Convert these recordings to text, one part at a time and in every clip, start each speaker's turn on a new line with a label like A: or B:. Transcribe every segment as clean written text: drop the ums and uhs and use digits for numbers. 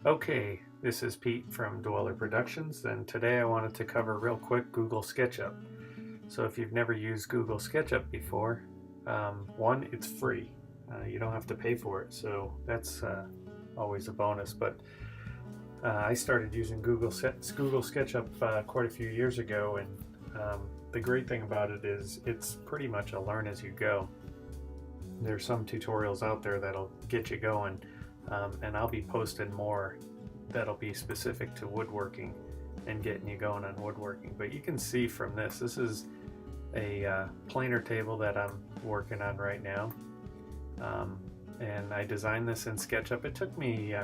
A: Okay, this is Pete from Dweller Productions, and today I wanted to cover real quick Google Sketchup. So if you've never used Google Sketchup before, one, it's free. You don't have to pay for it, so that's always a bonus. But I started using Google Sketchup quite a few years ago, and the great thing about it is it's pretty much a learn as you go. There's some tutorials out there that'll get you going, and I'll be posting more that'll be specific to woodworking and getting you going on woodworking. But you can see from this is a planer table that I'm working on right now, and I designed this in SketchUp. It took me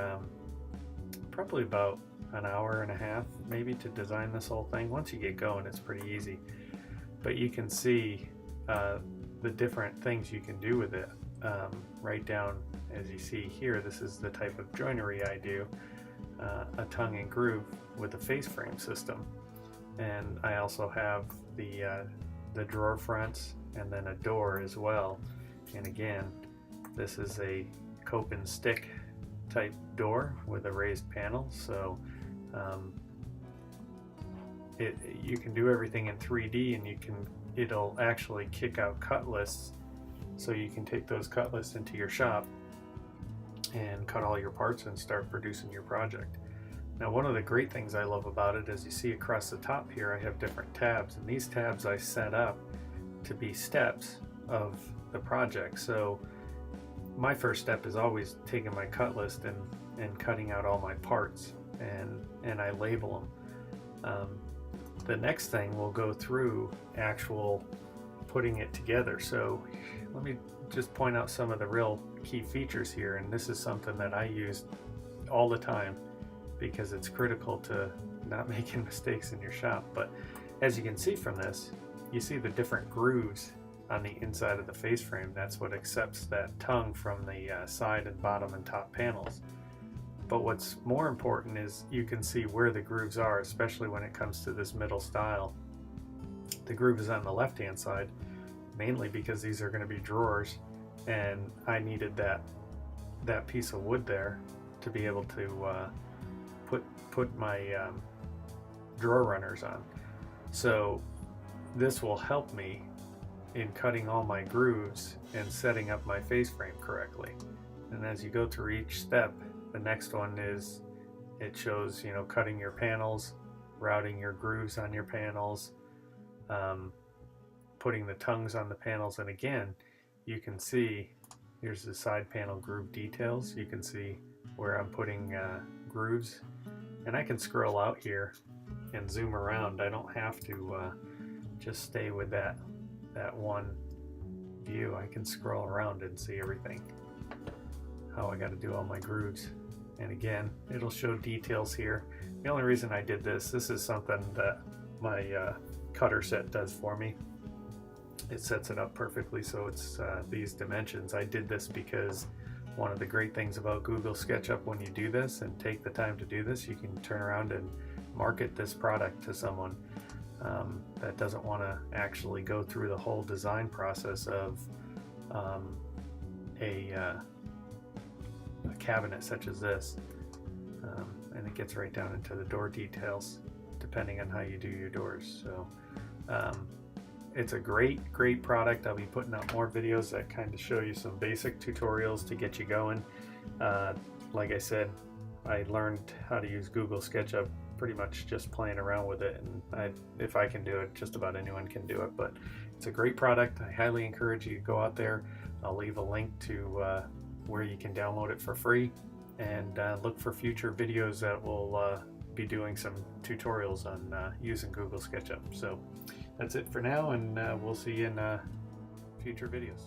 A: probably about an hour and a half maybe to design this whole thing. Once you get going, it's pretty easy, but you can see the different things you can do with it. Right down, as you see here, this is the type of joinery I do, a tongue and groove with a face frame system. And I also have the drawer fronts and then a door as well. And again, this is a cope and stick type door with a raised panel, so you can do everything in 3D, and it'll actually kick out cut lists, so you can take those cut lists into your shop and cut all your parts and start producing your project. Now, one of the great things I love about it is you see across the top here I have different tabs, and these tabs I set up to be steps of the project. So my first step is always taking my cut list and cutting out all my parts, and I label them. The next thing we'll go through actual putting it together. So let me just point out some of the real key features here, and this is something that I use all the time because it's critical to not making mistakes in your shop. But as you can see from this, you see the different grooves on the inside of the face frame. That's what accepts that tongue from the side and bottom and top panels. But what's more important is you can see where the grooves are, especially when it comes to this middle style. The groove is on the left hand side, mainly because these are going to be drawers, and I needed that piece of wood there to be able to put my drawer runners on. So this will help me in cutting all my grooves and setting up my face frame correctly. And as you go through each step, the next one is, it shows, cutting your panels, routing your grooves on your panels, putting the tongues on the panels. And again, you can see here's the side panel groove details. You can see where I'm putting grooves, and I can scroll out here and zoom around. I don't have to just stay with that one view. I can scroll around and see everything, how I got to do all my grooves. And again, it'll show details here. The only reason I did this is something that my cutter set does for me. It sets it up perfectly, so it's these dimensions. I did this because one of the great things about Google SketchUp, when you do this and take the time to do this, you can turn around and market this product to someone that doesn't want to actually go through the whole design process of a cabinet such as this. And it gets right down into the door details depending on how you do your doors. So it's a great product. I'll be putting out more videos that kind of show you some basic tutorials to get you going. Like I said, I learned how to use Google SketchUp pretty much just playing around with it, and if I can do it, just about anyone can do it. But it's a great product. I highly encourage you to go out there. I'll leave a link to where you can download it for free, and look for future videos that will be doing some tutorials on using Google SketchUp. So that's it for now, and we'll see you in future videos.